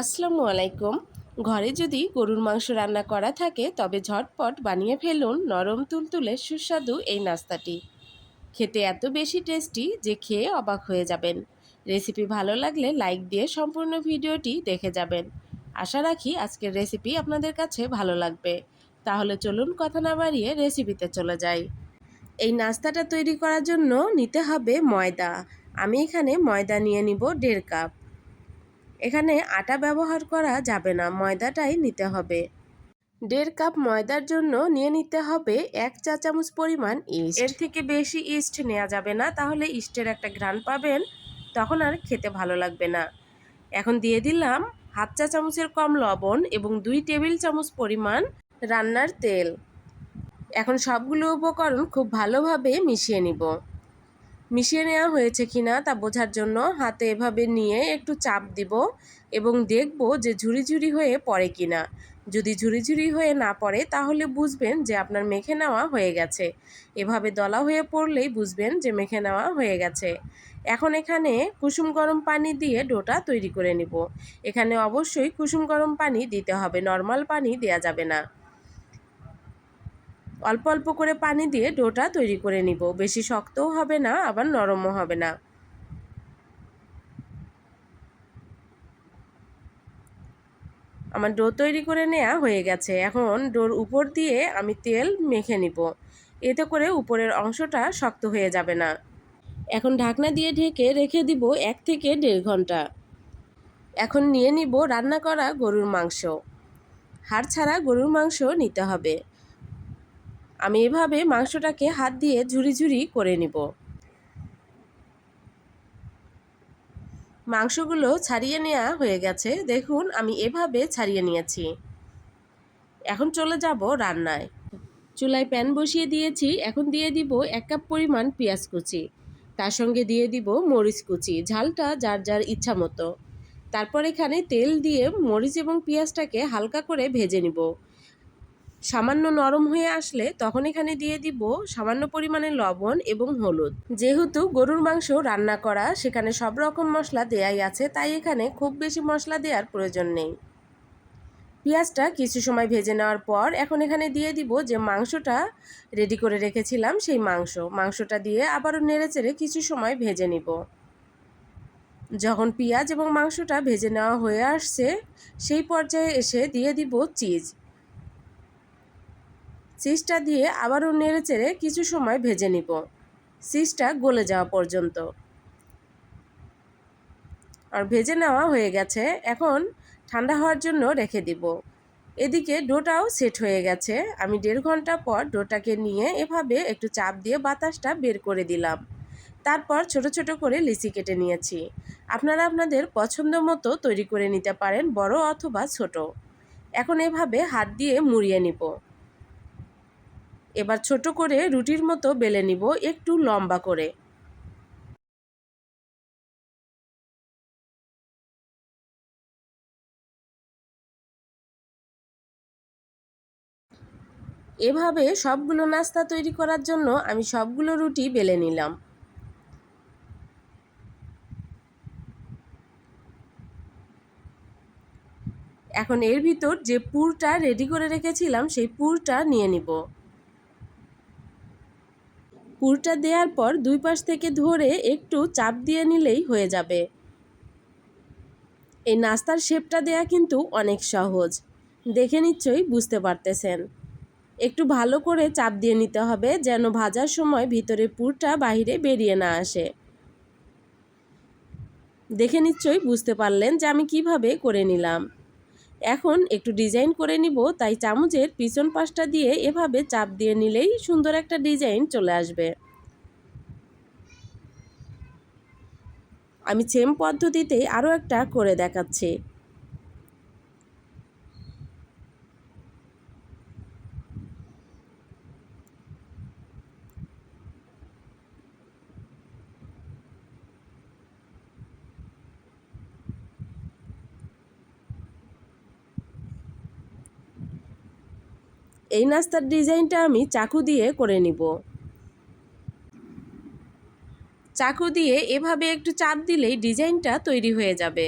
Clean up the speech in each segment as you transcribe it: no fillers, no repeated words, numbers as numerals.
আসসালামু আলাইকুম। ঘরে যদি গরুর মাংস রান্না করা থাকে তবে ঝটপট বানিয়ে ফেলুন নরম তুলতুলে সুস্বাদু এই নাস্তাটি। খেতে এত বেশি টেস্টি যে খেয়ে অবাক হয়ে যাবেন। রেসিপি ভালো লাগলে লাইক দিয়ে সম্পূর্ণ ভিডিওটি দেখে যাবেন। আশা রাখি আজকের রেসিপি আপনাদের কাছে ভালো লাগবে। তাহলে চলুন কথা না বাড়িয়ে রেসিপিতে চলে যাই। এই নাস্তাটা তৈরি করার জন্য নিতে হবে ময়দা। আমি এখানে ময়দা নিয়ে নিব 1.5 কাপ। এখানে আটা ব্যবহার করা যাবে না, ময়দাটাই নিতে হবে। 1.5 কাপ ময়দার জন্য নিয়ে নিতে হবে 1 চা চামচ পরিমাণ ইস্ট। এর থেকে বেশি ইস্ট নেওয়া যাবে না, তাহলে ইস্টের একটা ঘ্রাণ পাবেন, তখন আর খেতে ভালো লাগবে না। এখন দিয়ে দিলাম হাফ চা চামচের কম লবণ এবং 2 টেবিল চামচ পরিমাণ রান্নার তেল। এখন সবগুলো উপকরণ খুব ভালোভাবে মিশিয়ে নিব। মিশিয়ে নেওয়া হয়েছে কিনা তা বোঝার জন্য হাতে এভাবে নিয়ে একটু চাপ দিব এবং দেখব যে ঝুরি ঝুরি হয়ে পড়ে কিনা। যদি ঝুরি ঝুরি হয়ে না পড়ে তাহলে বুঝবেন যে আপনার মেখে নেওয়া হয়ে গেছে। এভাবে দলা হয়ে পড়লেই বুঝবেন যে মেখে নেওয়া হয়ে গেছে। এখন এখানে কুসুম গরম পানি দিয়ে ডোটা তৈরি করে নিব। এখানে অবশ্যই কুসুম গরম পানি দিতে হবে, নর্মাল পানি দেয়া যাবে না। অল্প অল্প করে পানি দিয়ে ডোটা তৈরি করে নিব। বেশি শক্তও হবে না, আবার নরমও হবে না। আমার ডো তৈরি করে নেওয়া হয়ে গেছে। এখন ডোর উপর দিয়ে আমি তেল মেখে নিব, এতে করে উপরের অংশটা শক্ত হয়ে যাবে না। এখন ঢাকনা দিয়ে ঢেকে রেখে দিব 1 থেকে 1.5 ঘন্টা। এখন নিয়ে নিব রান্না করা গরুর মাংস। হাড় ছাড়া গরুর মাংস নিতে হবে। আমি এভাবে মাংসটাকে হাত দিয়ে ঝুরি ঝুরি করে নিব। মাংসগুলো ছাড়িয়ে নেওয়া হয়ে গেছে, দেখুন আমি এভাবে ছাড়িয়ে নিয়েছি। এখন চলে যাব রান্নায়। চুলায় প্যান বসিয়ে দিয়েছি। এখন দিয়ে দিব 1 কাপ পরিমাণ পেঁয়াজ কুচি, তার সঙ্গে দিয়ে দিব মরিচ কুচি, ঝালটা যার যার ইচ্ছা মতো। তারপর এখানে তেল দিয়ে মরিচ এবং পেঁয়াজটাকে হালকা করে ভেজে নিব। সামান্য নরম হয়ে আসলে তখন এখানে দিয়ে দিব সামান্য পরিমাণে লবণ এবং হলুদ। যেহেতু গরুর মাংস রান্না করা, সেখানে সব রকম মশলা দেয়াই আছে, তাই এখানে খুব বেশি মশলা দেওয়ার প্রয়োজন নেই। পেঁয়াজটা কিছু সময় ভেজে নেওয়ার পর এখন এখানে দিয়ে দিব যে মাংসটা রেডি করে রেখেছিলাম, সেই মাংসটা দিয়ে আবারও নেড়েচেড়ে কিছু সময় ভেজে নিব। যখন পেঁয়াজ এবং মাংসটা ভেজে নেওয়া হয়ে আসছে, সেই পর্যায়ে এসে দিয়ে দিব চিজটা দিয়ে আবারও নেড়েচেড়ে কিছু সময় ভেজে নিব, চিজটা গলে যাওয়া পর্যন্ত। আর ভেজে নেওয়া হয়ে গেছে, এখন ঠান্ডা হওয়ার জন্য রেখে দিব। এদিকে ডোটাও সেট হয়ে গেছে। আমি 1.5 ঘন্টা পর ডোটাকে নিয়ে এভাবে একটু চাপ দিয়ে বাতাসটা বের করে দিলাম। তারপর ছোট ছোট করে লিচি কেটে নিয়েছি। আপনারা আপনাদের পছন্দ মতো তৈরি করে নিতে পারেন, বড় অথবা ছোট। এখন এভাবে হাত দিয়ে মুড়িয়ে নিব। এবার ছোট করে রুটির মতো বেলে নিব, একটু লম্বা করে। এভাবে সবগুলো নাস্তা তৈরি করার জন্য আমি সবগুলো রুটি বেলে নিলাম। এখন এর ভিতর যে পুরটা রেডি করে রেখেছিলাম সেই পুরটা নিয়ে নিব। পুরটা দেওয়ার পর দুই পাশ থেকে ধরে একটু চাপ দিয়ে নিলেই হয়ে যাবে। এই নাস্তার শেপটা দেয়া কিন্তু অনেক সহজ, দেখে নিশ্চয়ই বুঝতে পারতেছেন। একটু ভালো করে চাপ দিয়ে নিতে হবে যেন ভাজার সময় ভিতরে পুরটা বাইরে বেরিয়ে না আসে। দেখে নিশ্চয়ই বুঝতে পারলেন যে আমি কিভাবে করে নিলাম। এখন একটু ডিজাইন করে নিব, তাই চামচের পিছন পাশটা দিয়ে এভাবে চাপ দিয়ে নিলেই সুন্দর একটা ডিজাইন চলে আসবে। আমি সেম পদ্ধতিতে আরও একটা করে দেখাচ্ছি। এই নাস্তার ডিজাইনটা আমি চাকু দিয়ে করে নিব। চাকু দিয়ে এভাবে একটু চাপ দিলেই ডিজাইনটা তৈরি হয়ে যাবে।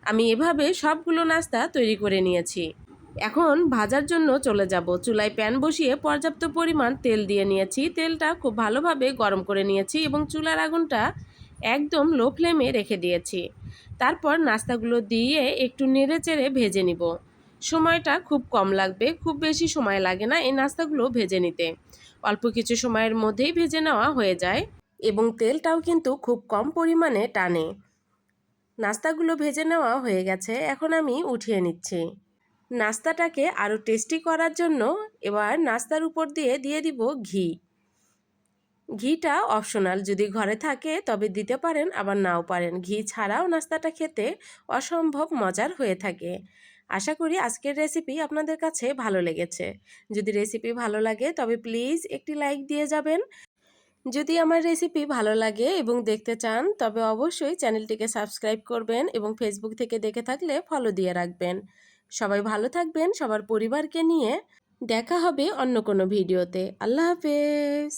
আমি এভাবে সবগুলো নাস্তা তৈরি করে নিয়েছি। এখন ভাজার জন্য চলে যাব। চুলায় প্যান বসিয়ে পর্যাপ্ত পরিমাণ তেল দিয়ে নিয়েছি। তেলটা খুব ভালোভাবে গরম করে নিয়েছি এবং চুলার আগুনটা একদম লো ফ্লেমে রেখে দিয়েছি। তারপর নাস্তাগুলো দিয়ে একটু নেড়েচেড়ে ভেজে নিব। সময়টা খুব কম লাগবে, খুব বেশি সময় লাগে না এই নাস্তাগুলো ভেজে নিতে। অল্প কিছু সময়ের মধ্যেই ভেজে নেওয়া হয়ে যায় এবং তেলটাও কিন্তু খুব কম পরিমাণে টানে। নাস্তাগুলো ভেজে নেওয়া হয়ে গেছে, এখন আমি উঠিয়ে নিচ্ছি। নাস্তাটাকে আরও টেস্টি করার জন্য এবার নাস্তার উপর দিয়ে দিব ঘি। ঘিটা অপশনাল, যদি ঘরে থাকে তবে দিতে পারেন, আবার নাও পারেন। ঘি ছাড়াও নাস্তাটা খেতে অসম্ভব মজার হয়ে থাকে। আশা করি আজকের রেসিপি আপনাদের কাছে ভালো লেগেছে। যদি রেসিপি ভালো লাগে তবে প্লিজ একটি লাইক দিয়ে যাবেন। যদি আমার রেসিপি ভালো লাগে এবং দেখতে চান তবে অবশ্যই চ্যানেলটিকে সাবস্ক্রাইব করবেন এবং ফেসবুক থেকে দেখে থাকলে ফলো দিয়ে রাখবেন। সবাই ভালো থাকবেন সবার পরিবারকে নিয়ে। দেখা হবে অন্য কোনো ভিডিওতে। আল্লাহ হাফেজ।